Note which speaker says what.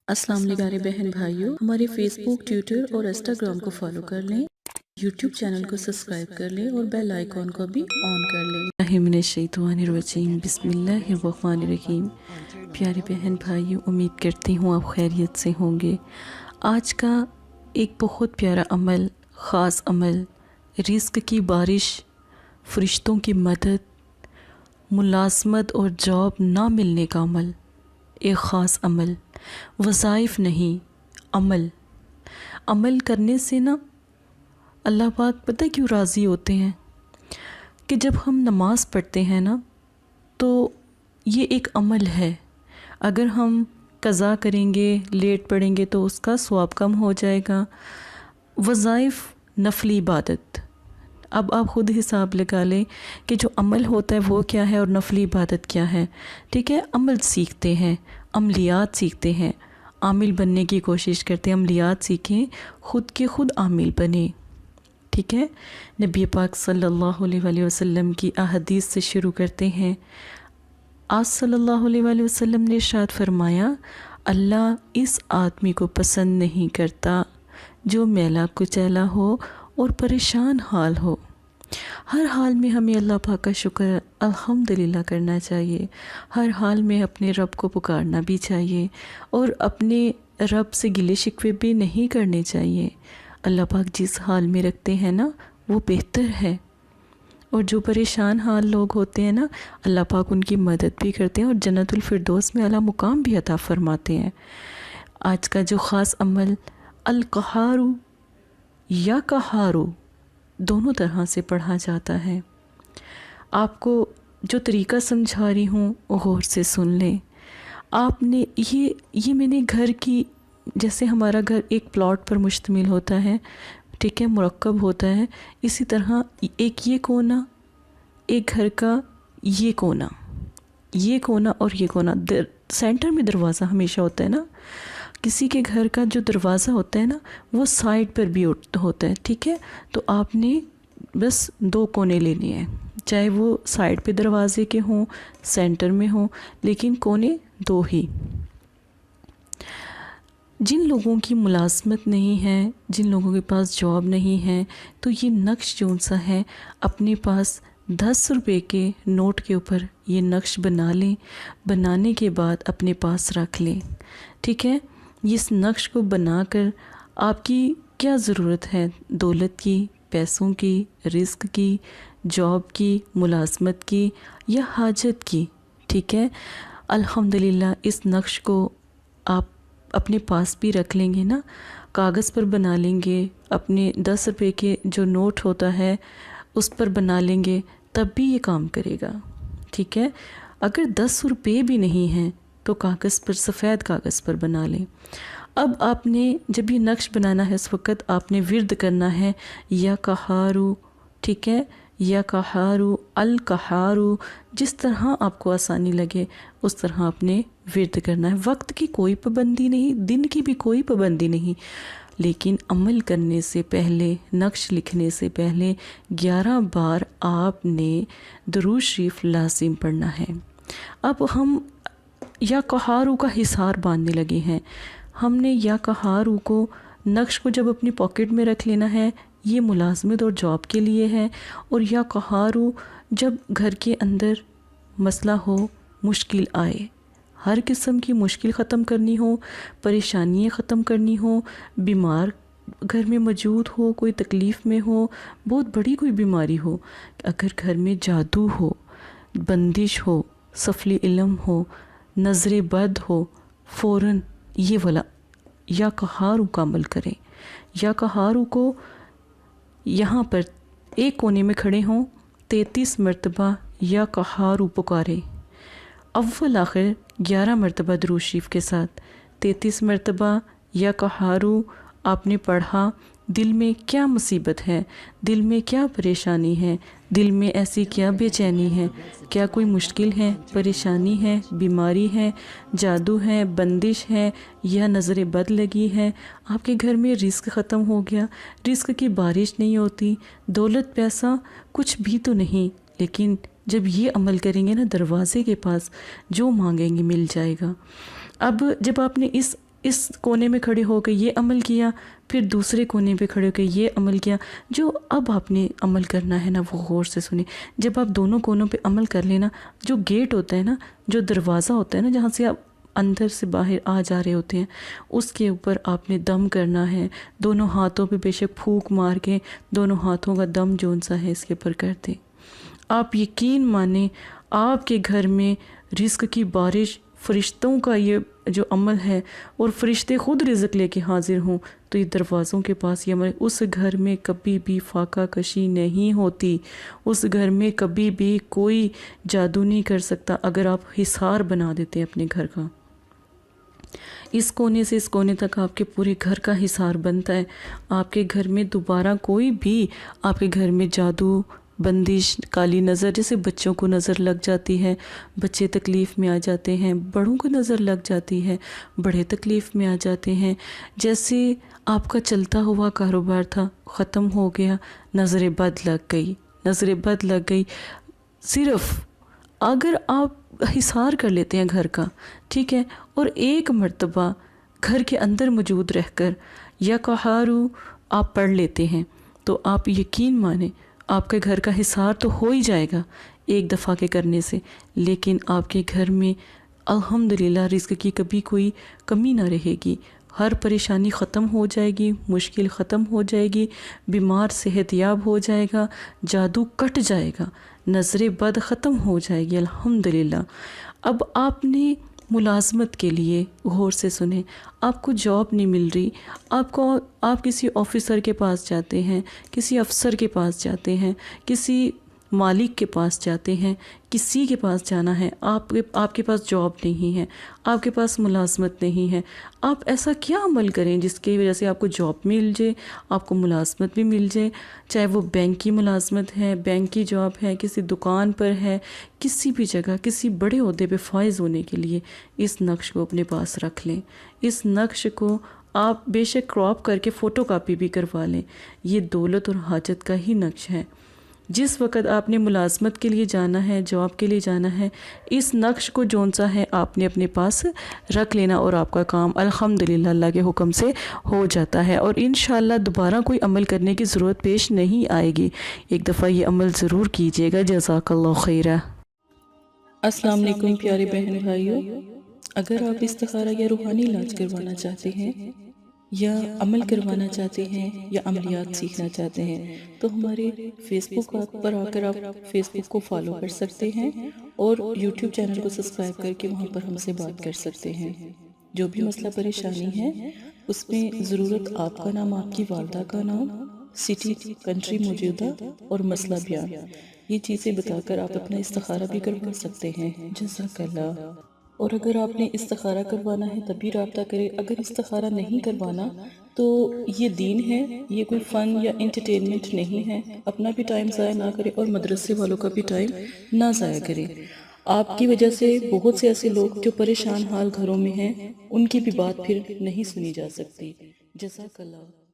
Speaker 1: السلام علیکم پیارے بہن بھائیوں، ہمارے فیس بک، ٹویٹر اور انسٹاگرام کو فالو کر لیں، یوٹیوب چینل کو سبسکرائب کر لیں اور بیل آئیکن کو بھی آن کر لیں۔ من الشیطان الرجیم، بسم اللہ الرحمن الرحیم۔ پیارے بہن بھائیوں، امید کرتی ہوں آپ خیریت سے ہوں گے۔ آج کا ایک بہت پیارا عمل، خاص عمل، رزق کی بارش، فرشتوں کی مدد، ملازمت اور جاب نہ ملنے کا عمل، ایک خاص عمل، وظائف نہیں، عمل کرنے سے نا اللہ پاک پتہ کیوں راضی ہوتے ہیں کہ جب ہم نماز پڑھتے ہیں نا تو یہ ایک عمل ہے، اگر ہم قضا کریں گے، لیٹ پڑھیں گے تو اس کا ثواب کم ہو جائے گا۔ وظائف نفلی عبادت، اب آپ خود حساب لگا لیں کہ جو عمل ہوتا ہے وہ کیا ہے اور نفلی عبادت کیا ہے۔ ٹھیک ہے، عمل سیکھتے ہیں، عملیات سیکھتے ہیں، عامل بننے کی کوشش کرتے ہیں، عملیات سیکھیں، خود کے خود عامل بنیں۔ ٹھیک ہے، نبی پاک صلی اللہ علیہ وآلہ وسلم کی احادیث سے شروع کرتے ہیں۔ آج صلی اللہ علیہ وآلہ وسلم نے ارشاد فرمایا، اللہ اس آدمی کو پسند نہیں کرتا جو میلا کچیلا ہو اور پریشان حال ہو۔ ہر حال میں ہمیں اللہ پاک کا شکر الحمدللہ کرنا چاہیے، ہر حال میں اپنے رب کو پکارنا بھی چاہیے اور اپنے رب سے گلے شکوے بھی نہیں کرنے چاہیے۔ اللہ پاک جس حال میں رکھتے ہیں نا وہ بہتر ہے، اور جو پریشان حال لوگ ہوتے ہیں نا اللہ پاک ان کی مدد بھی کرتے ہیں اور جنت الفردوس میں اعلیٰ مقام بھی عطا فرماتے ہیں۔ آج کا جو خاص عمل، القہارو یا قہارو، دونوں طرح سے پڑھا جاتا ہے۔ آپ کو جو طریقہ سمجھا رہی ہوں غور سے سن لیں۔ آپ نے یہ میں نے گھر کی، جیسے ہمارا گھر ایک پلاٹ پر مشتمل ہوتا ہے، ٹھیک ہے، مرکب ہوتا ہے، اسی طرح ایک یہ کونا، ایک گھر کا یہ کونا اور یہ کونا، سینٹر میں دروازہ ہمیشہ ہوتا ہے نا، کسی کے گھر کا جو دروازہ ہوتا ہے نا وہ سائڈ پر بھی ہوتا ہے۔ ٹھیک ہے، تو آپ نے بس 2 کونے لینے ہیں، چاہے وہ سائڈ پہ دروازے کے ہوں، سینٹر میں ہوں، لیکن کونے 2 ہی۔ جن لوگوں کی ملازمت نہیں ہے، جن لوگوں کے پاس جاب نہیں ہے، تو یہ نقش جون سا ہے، اپنے پاس 10 روپے کے نوٹ کے اوپر یہ نقش بنا لیں، بنانے کے بعد اپنے پاس رکھ لیں۔ ٹھیک ہے، اس نقش کو بنا کر آپ کی کیا ضرورت ہے، دولت کی، پیسوں کی، رزق کی، جاب کی، ملازمت کی یا حاجت کی، ٹھیک ہے، الحمدللہ اس نقش کو آپ اپنے پاس بھی رکھ لیں گے نا، کاغذ پر بنا لیں گے، اپنے 10 روپے کے جو نوٹ ہوتا ہے اس پر بنا لیں گے، تب بھی یہ کام کرے گا۔ ٹھیک ہے، اگر 10 روپے بھی نہیں ہیں تو کاغذ پر، سفید کاغذ پر بنا لیں۔ اب آپ نے جب یہ نقش بنانا ہے اس وقت آپ نے ورد کرنا ہے یا قہارو، ٹھیک ہے، یا قہارو، القہارو، جس طرح آپ کو آسانی لگے اس طرح آپ نے ورد کرنا ہے۔ وقت کی کوئی پابندی نہیں، دن کی بھی کوئی پابندی نہیں، لیکن عمل کرنے سے پہلے، نقش لکھنے سے پہلے 11 بار آپ نے درود شریف لازم پڑھنا ہے۔ اب ہم یا قہارو کا حصار باندھنے لگے ہیں۔ ہم نے یا قہارو کو، نقش کو جب اپنی پاکٹ میں رکھ لینا ہے، یہ ملازمت اور جاب کے لیے ہے، اور یا قہارو جب گھر کے اندر مسئلہ ہو، مشکل آئے، ہر قسم کی مشکل ختم کرنی ہو، پریشانیاں ختم کرنی ہو، بیمار گھر میں موجود ہو، کوئی تکلیف میں ہو، بہت بڑی کوئی بیماری ہو، اگر گھر میں جادو ہو، بندش ہو، سفلی علم ہو، نظر بد ہو، فوراً یہ والا یا قہارو کا عمل کریں۔ یا قہارو کو یہاں پر ایک کونے میں کھڑے ہوں، 33 مرتبہ یا قہارو پکاریں، اول آخر 11 مرتبہ درود شریف کے ساتھ 33 مرتبہ یا قہارو آپ نے پڑھا۔ دل میں کیا مصیبت ہے، دل میں کیا پریشانی ہے، دل میں ایسی کیا بے چینی ہے، کیا کوئی مشکل ہے، پریشانی ہے، بیماری ہے، جادو ہے، بندش ہے یا نظر بد لگی ہے، آپ کے گھر میں رزق ختم ہو گیا، رزق کی بارش نہیں ہوتی، دولت پیسہ کچھ بھی تو نہیں، لیکن جب یہ عمل کریں گے نا دروازے کے پاس جو مانگیں گے مل جائے گا۔ اب جب آپ نے اس کونے میں کھڑے ہو کے یہ عمل کیا، پھر دوسرے کونے پہ کھڑے ہو کے یہ عمل کیا۔ جو اب آپ نے عمل کرنا ہے نا وہ غور سے سنیں۔ جب آپ دونوں کونوں پہ عمل کر لینا، جو گیٹ ہوتا ہے نا، جو دروازہ ہوتا ہے نا جہاں سے آپ اندر سے باہر آ جا رہے ہوتے ہیں، اس کے اوپر آپ نے دم کرنا ہے۔ دونوں ہاتھوں پہ بے شک پھونک مار کے دونوں ہاتھوں کا دم جون سا ہے اس کے اوپر کر دیں۔ آپ یقین مانیں آپ کے گھر میں رزق کی بارش، فرشتوں کا یہ جو عمل ہے، اور فرشتے خود رزق لے کے حاضر ہوں تو یہ دروازوں کے پاس یہ عمل، اس گھر میں کبھی بھی فاقہ کشی نہیں ہوتی، اس گھر میں کبھی بھی کوئی جادو نہیں کر سکتا اگر آپ حصار بنا دیتے ہیں اپنے گھر کا۔ اس کونے سے اس کونے تک آپ کے پورے گھر کا حصار بنتا ہے۔ آپ کے گھر میں دوبارہ کوئی بھی آپ کے گھر میں جادو، بندش، کالی نظر، جیسے بچوں کو نظر لگ جاتی ہے، بچے تکلیف میں آ جاتے ہیں، بڑوں کو نظر لگ جاتی ہے، بڑے تکلیف میں آ جاتے ہیں، جیسے آپ کا چلتا ہوا کاروبار تھا ختم ہو گیا، نظر بد لگ گئی، نظر بد لگ گئی۔ صرف اگر آپ حصار کر لیتے ہیں گھر کا، ٹھیک ہے، اور ایک مرتبہ گھر کے اندر موجود رہ کر یا قہارو آپ پڑھ لیتے ہیں تو آپ یقین مانیں آپ کے گھر کا حصار تو ہو ہی جائے گا ایک دفعہ کے کرنے سے، لیکن آپ کے گھر میں الحمدللہ رزق کی کبھی کوئی کمی نہ رہے گی۔ ہر پریشانی ختم ہو جائے گی، مشکل ختم ہو جائے گی، بیمار صحت یاب ہو جائے گا، جادو کٹ جائے گا، نظر بد ختم ہو جائے گی الحمدللہ۔ اب آپ نے ملازمت کے لیے غور سے سنیں، آپ کو جاب نہیں مل رہی، آپ کسی آفیسر کے پاس جاتے ہیں، کسی افسر کے پاس جاتے ہیں، کسی مالک کے پاس جاتے ہیں، کسی کے پاس جانا ہے، آپ کے پاس جاب نہیں ہے، آپ کے پاس ملازمت نہیں ہے، آپ ایسا کیا عمل کریں جس کی وجہ سے آپ کو جاب مل جائے، آپ کو ملازمت بھی مل جائے، چاہے وہ بینک کی ملازمت ہے، بینک کی جاب ہے، کسی دکان پر ہے، کسی بھی جگہ کسی بڑے عہدے پہ فائز ہونے کے لیے اس نقش کو اپنے پاس رکھ لیں۔ اس نقش کو آپ بے شک کراپ کر کے فوٹو کاپی بھی کروا لیں، یہ دولت اور حاجت کا ہی نقش ہے۔ جس وقت آپ نے ملازمت کے لیے جانا ہے، جاب کے لیے جانا ہے، اس نقش کو جون سا ہے آپ نے اپنے پاس رکھ لینا، اور آپ کا کام الحمدللہ اللہ کے حکم سے ہو جاتا ہے، اور انشاءاللہ دوبارہ کوئی عمل کرنے کی ضرورت پیش نہیں آئے گی۔ ایک دفعہ یہ عمل ضرور کیجیے گا۔ جزاک اللہ خیرہ۔
Speaker 2: السلام علیکم پیارے بہن بھائیوں، اگر آپ استخارہ یا روحانی علاج کروانا چاہتے ہیں یا عمل کروانا چاہتے ہیں یا عملیات سیکھنا چاہتے ہیں تو ہمارے فیس بک پر آ کر آپ فیس بک کو فالو کر سکتے ہیں اور یوٹیوب چینل کو سبسکرائب کر کے وہاں پر ہم سے بات کر سکتے ہیں۔ جو بھی مسئلہ پریشانی ہے اس میں ضرورت آپ کا نام، آپ کی والدہ کا نام، سٹی، کنٹری موجودہ اور مسئلہ بیان، یہ چیزیں بتا کر آپ اپنا استخارہ بھی کروا سکتے ہیں۔ جزاک اللہ۔ اور اگر آپ نے استخارہ کروانا ہے تب بھی رابطہ کریں، اگر استخارہ نہیں کروانا تو یہ دین ہے، یہ کوئی فن یا انٹرٹینمنٹ نہیں ہے، اپنا بھی ٹائم ضائع نہ کریں اور مدرسے والوں کا بھی ٹائم نہ ضائع کریں۔ آپ کی وجہ سے بہت سے ایسے لوگ جو پریشان حال گھروں میں ہیں ان کی بھی بات پھر نہیں سنی جا سکتی۔ جزاک اللہ۔